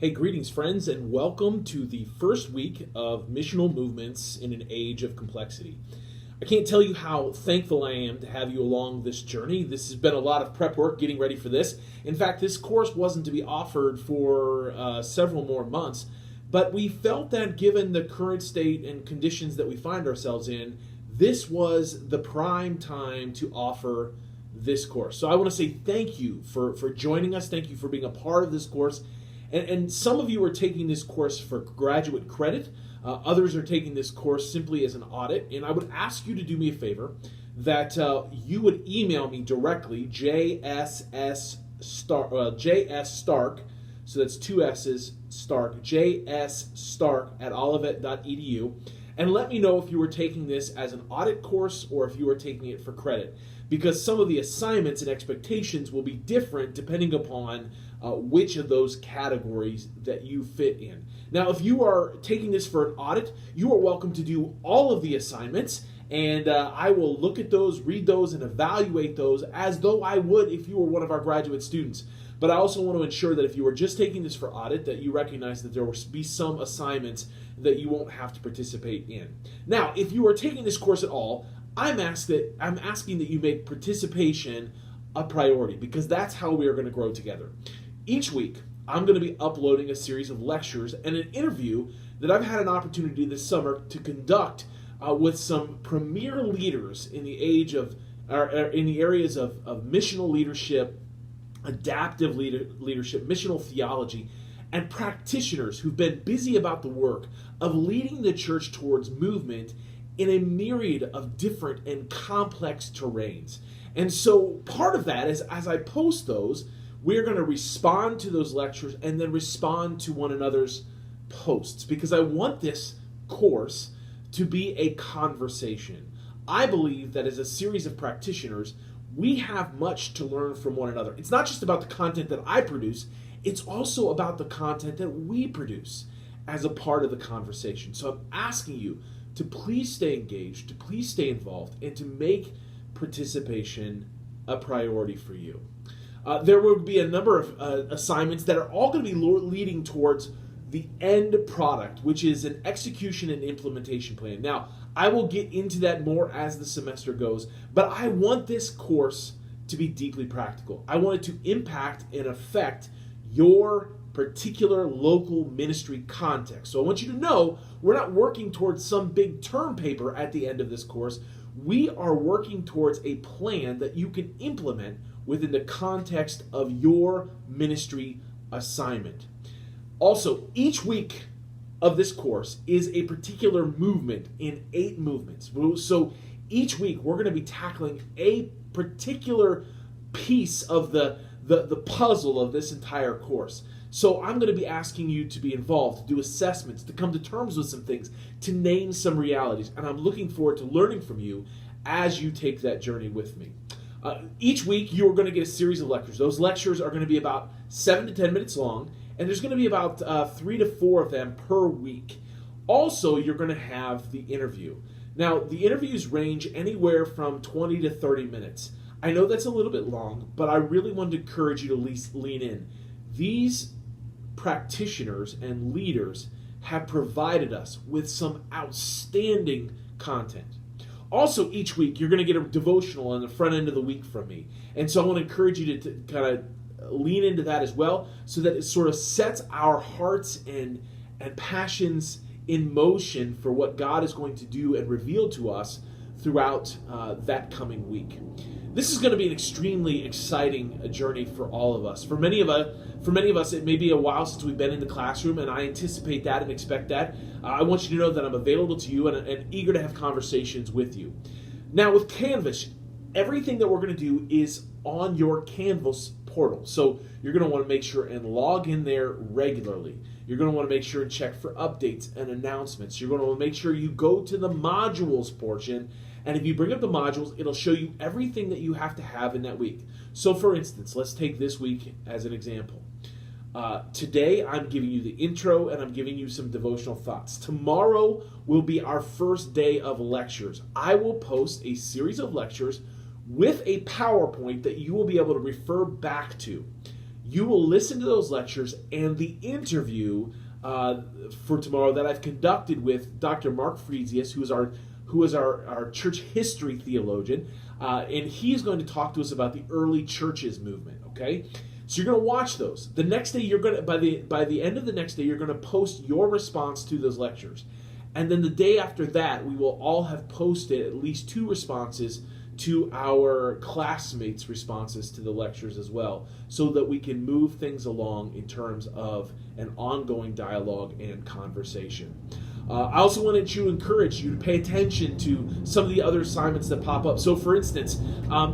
Hey, greetings, friends, and welcome to the first week of Missional Movements in an Age of Complexity. I can't tell you how thankful I am to have you along this journey. This has been a lot of prep work getting ready for this. In fact, this course wasn't to be offered for several more months, but we felt that given the current state and conditions that we find ourselves in, this was the prime time to offer this course. So I want to say thank you for joining us. Thank you for being a part of this course. And some of you are taking this course for graduate credit. Others are taking this course simply as an audit. And I would ask you to do me a favor that you would email me directly, JS Stark, so that's two S's, Stark, JSStark@olivet.edu, and let me know if you were taking this as an audit course or if you were taking it for credit, because some of the assignments and expectations will be different depending upon which of those categories that you fit in. Now, if you are taking this for an audit, you are welcome to do all of the assignments, and I will look at those, read those, and evaluate those as though I would if you were one of our graduate students. But I also want to ensure that if you are just taking this for audit, that you recognize that there will be some assignments that you won't have to participate in. Now, if you are taking this course at all, I'm asking that you make participation a priority, because that's how we are going to grow together. Each week, I'm going to be uploading a series of lectures and an interview that I've had an opportunity this summer to conduct with some premier leaders in the in the areas of missional leadership, adaptive leadership, missional theology, and practitioners who've been busy about the work of leading the church towards movement in a myriad of different and complex terrains. And so part of that is, as I post those, we're going to respond to those lectures and then respond to one another's posts, because I want this course to be a conversation. I believe that as a series of practitioners, we have much to learn from one another. It's not just about the content that I produce, it's also about the content that we produce as a part of the conversation. So I'm asking you to please stay engaged, to please stay involved, and to make participation a priority for you. There will be a number of assignments that are all going to be leading towards the end product, which is an execution and implementation plan. Now, I will get into that more as the semester goes, but I want this course to be deeply practical. I want it to impact and affect your particular local ministry context. So I want you to know we're not working towards some big term paper at the end of this course. We are working towards a plan that you can implement within the context of your ministry assignment. Also, each week of this course is a particular movement in 8 movements. So each week we're going to be tackling a particular piece of the puzzle of this entire course. So I'm going to be asking you to be involved, to do assessments, to come to terms with some things, to name some realities. And I'm looking forward to learning from you as you take that journey with me. Each week you're going to get a series of lectures. Those lectures are going to be about 7 to 10 minutes long, and there's going to be about 3 to 4 of them per week. Also, you're going to have the interview. Now, the interviews range anywhere from 20 to 30 minutes. I know that's a little bit long, but I really want to encourage you to lean in. These practitioners and leaders have provided us with some outstanding content. Also, each week, you're going to get a devotional on the front end of the week from me. And so I want to encourage you to kind of lean into that as well, so that it sort of sets our hearts and passions in motion for what God is going to do and reveal to us throughout that coming week. This is going to be an extremely exciting journey for all of us. For many of us, it may be a while since we've been in the classroom, and I anticipate that and expect that. I want you to know that I'm available to you and eager to have conversations with you. Now, with Canvas, everything that we're going to do is on your Canvas portal. So you're going to want to make sure and log in there regularly. You're going to want to make sure and check for updates and announcements. You're going to want to make sure you go to the modules portion, and if you bring up the modules, it'll show you everything that you have to have in that week. So for instance, let's take this week as an example. Today, I'm giving you the intro, and I'm giving you some devotional thoughts. Tomorrow will be our first day of lectures. I will post a series of lectures with a PowerPoint that you will be able to refer back to. You will listen to those lectures and the interview for tomorrow that I've conducted with Dr. Mark Fresius, who is our church history theologian, and he's going to talk to us about the early churches movement. Okay, so you're going to watch those. The next day, you're going to by the end of the next day, you're going to post your response to those lectures, and then the day after that, we will all have posted at least 2 responses to our classmates' responses to the lectures as well, so that we can move things along in terms of an ongoing dialogue and conversation. I also wanted to encourage you to pay attention to some of the other assignments that pop up. So, for instance,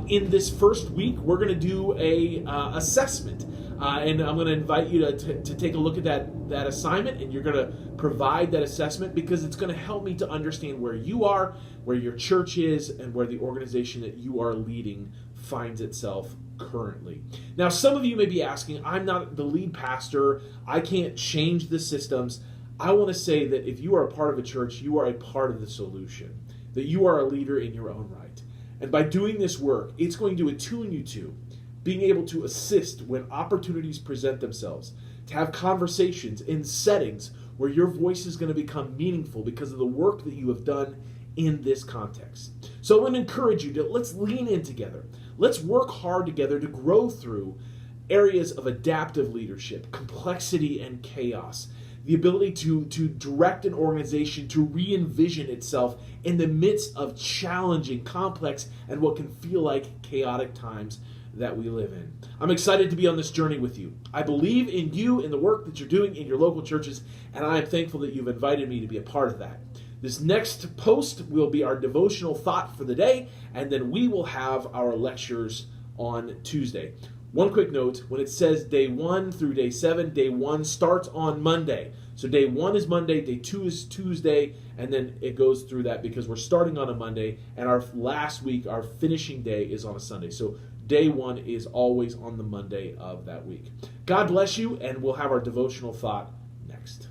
in this first week, we're going to do a assessment, and I'm going to invite you to take a look at that assignment, and you're going to provide that assessment because it's going to help me to understand where you are, where your church is, and where the organization that you are leading finds itself currently. Now, some of you may be asking, I'm not the lead pastor, I can't change the systems. I want to say that if you are a part of a church, you are a part of the solution, that you are a leader in your own right. And by doing this work, it's going to attune you to being able to assist when opportunities present themselves, to have conversations in settings where your voice is going to become meaningful because of the work that you have done in this context. So I want to encourage you to let's lean in together. Let's work hard together to grow through areas of adaptive leadership, complexity and chaos, the ability to direct an organization to re-envision itself in the midst of challenging, complex, and what can feel like chaotic times that we live in. I'm excited to be on this journey with you. I believe in you, in the work that you're doing in your local churches, and I am thankful that you've invited me to be a part of that. This next post will be our devotional thought for the day, and then we will have our lectures on Tuesday. One quick note, when it says day 1 through day 7, day 1 starts on Monday. So day 1 is Monday, day 2 is Tuesday, and then it goes through that because we're starting on a Monday, and our last week, our finishing day is on a Sunday. So day 1 is always on the Monday of that week. God bless you, and we'll have our devotional thought next.